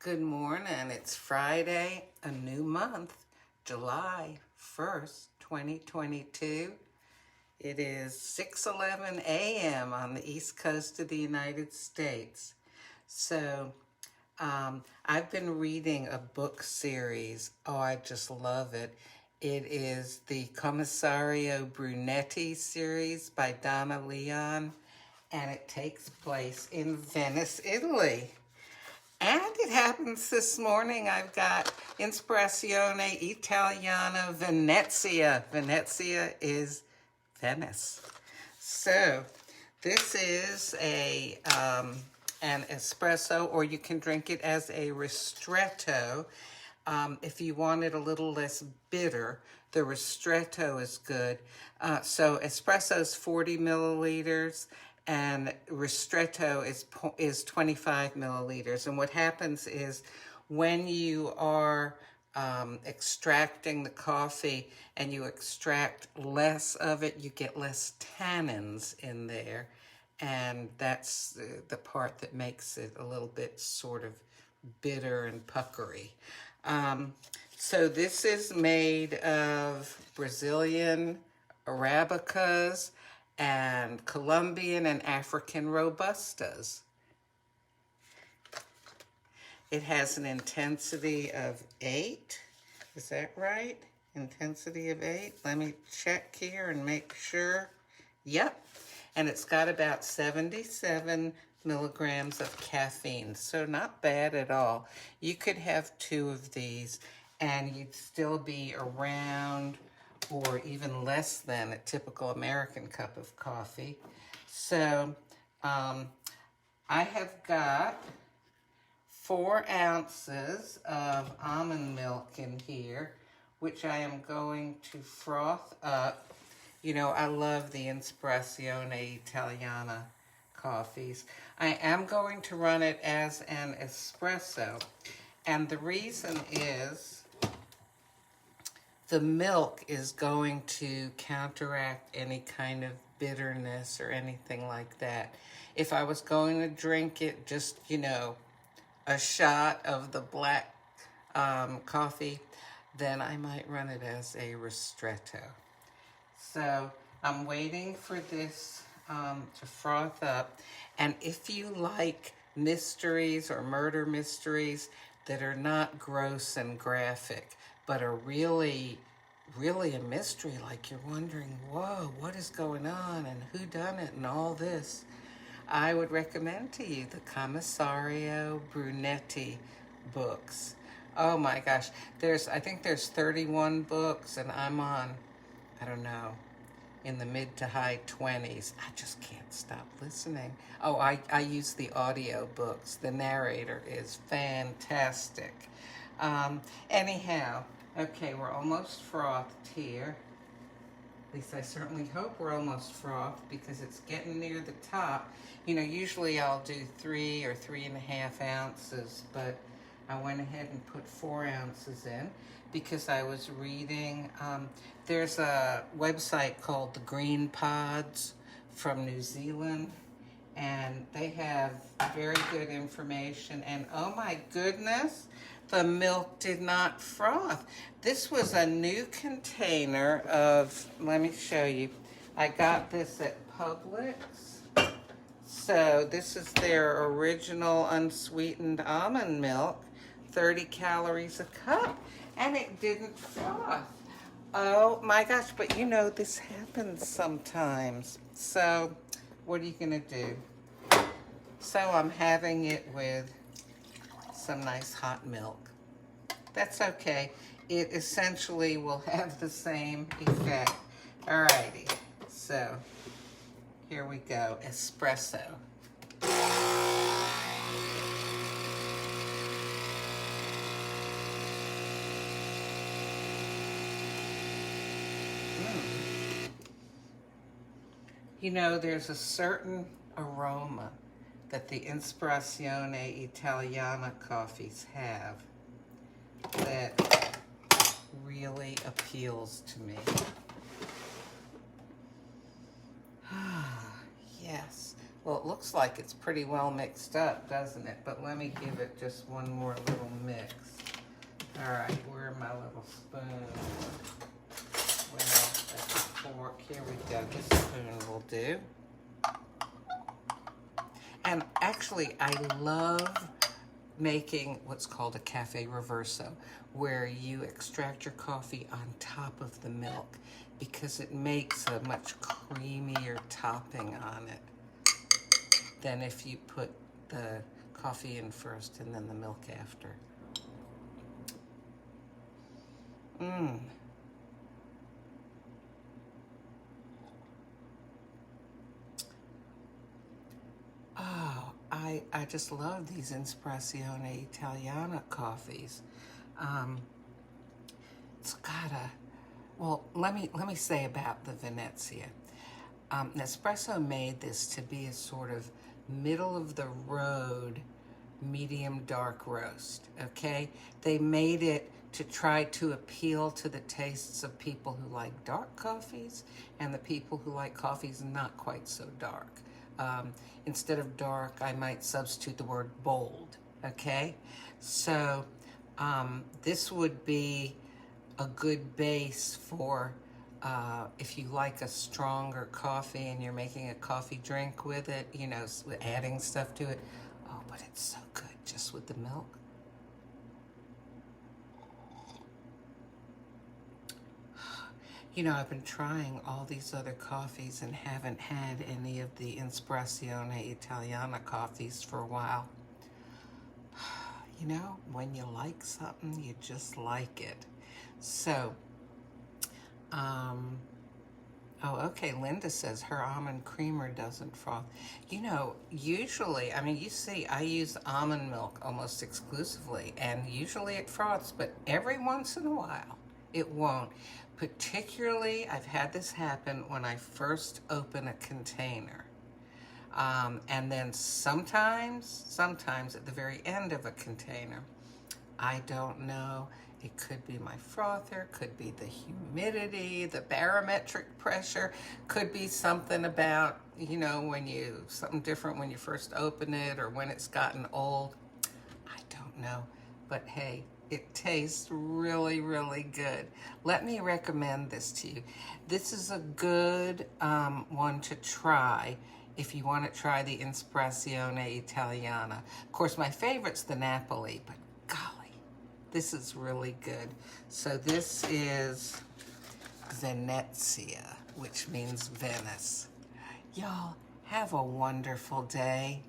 Good morning. It's Friday, a new month, July 1st, 2022. It is 6:11 a.m. on the East Coast of the United States. So, I've been reading a book series. Oh, I just love it. It is the Commissario Brunetti series by Donna Leon, and it takes place in Venice, Italy. And it happens this morning. I've got Inspirazione Italiana Venezia. Venezia is Venice. So this is an espresso, or you can drink it as a ristretto. If you want it a little less bitter, the ristretto is good. So espresso is 40 milliliters. And ristretto is 25 milliliters. And what happens is when you are extracting the coffee and you extract less of it, you get less tannins in there. And that's the part that makes it a little bit sort of bitter and puckery. So this is made of Brazilian Arabicas and Colombian and African Robustas. It has an intensity of 8. Is that right? Intensity of 8. Let me check here and make sure. Yep. And it's got about 77 milligrams of caffeine, so not bad at all. You could have 2 of these and you'd still be around or even less than a typical American cup of coffee. So I have got 4 ounces of almond milk in here, which I am going to froth up. You know, I love the Inspirazione Italiana coffees. I am going to run it as an espresso, and the reason is the milk is going to counteract any kind of bitterness or anything like that. If I was going to drink it, just, you know, a shot of the black coffee, then I might run it as a ristretto. So I'm waiting for this to froth up. And if you like mysteries or murder mysteries that are not gross and graphic, but are really a mystery, like you're wondering, whoa, what is going on and who done it and all this, I would recommend to you the Commissario Brunetti books. Oh my gosh, I think there's 31 books, and I'm on, I don't know, in the mid to high 20s. I just can't stop listening. Oh, I use the audio books. The narrator is fantastic. Anyhow, okay, we're almost frothed here. At least I certainly hope we're almost frothed, because it's getting near the top. You know, usually I'll do 3 or 3.5 ounces, but I went ahead and put 4 ounces in because I was reading. There's a website called the Green Pods from New Zealand, and they have very good information. And oh my goodness, the milk did not froth. This was a new container of, let me show you. I got this at Publix. So this is their original unsweetened almond milk, 30 calories a cup, and it didn't froth. Oh my gosh, but you know, this happens sometimes. So what are you gonna do? So I'm having it with some nice hot milk. That's okay. It essentially will have the same effect. Alrighty, so here we go, espresso. You know, there's a certain aroma that the Inspirazione Italiana coffees have that really appeals to me. Yes, Well, it looks like it's pretty well mixed up, doesn't it? But let me give it just one more little mix. All right, where are my little spoons? Well, that's a fork. Here we go. This spoon will do. And actually, I love making what's called a cafe reverso, where you extract your coffee on top of the milk because it makes a much creamier topping on it than if you put the coffee in first and then the milk after. Oh, I just love these Inspirazione Italiana coffees. It's got a, well, let me say about the Venezia. Nespresso made this to be a sort of middle of the road, medium dark roast, okay? They made it to try to appeal to the tastes of people who like dark coffees and the people who like coffees not quite so dark. Instead of dark, I might substitute the word bold, okay? So this would be a good base for if you like a stronger coffee and you're making a coffee drink with it, you know, adding stuff to it. Oh, but it's so good just with the milk. You know, I've been trying all these other coffees and haven't had any of the Inspirazione Italiana coffees for a while. You know, when you like something, you just like it. So, oh, okay, Linda says her almond creamer doesn't froth. You know, usually, I mean, you see, I use almond milk almost exclusively, and usually it froths, but every once in a while, it won't. Particularly, I've had this happen when I first open a container. And then sometimes at the very end of a container, I don't know. It could be my frother, could be the humidity, the barometric pressure, could be something about, you know, something different when you first open it or when it's gotten old. I don't know, but hey, it tastes really, really good. Let me recommend this to you. This is a good one to try if you want to try the Inspirazione Italiana. Of course, my favorite's the Napoli, but golly, this is really good. So this is Venezia, which means Venice. Y'all, have a wonderful day.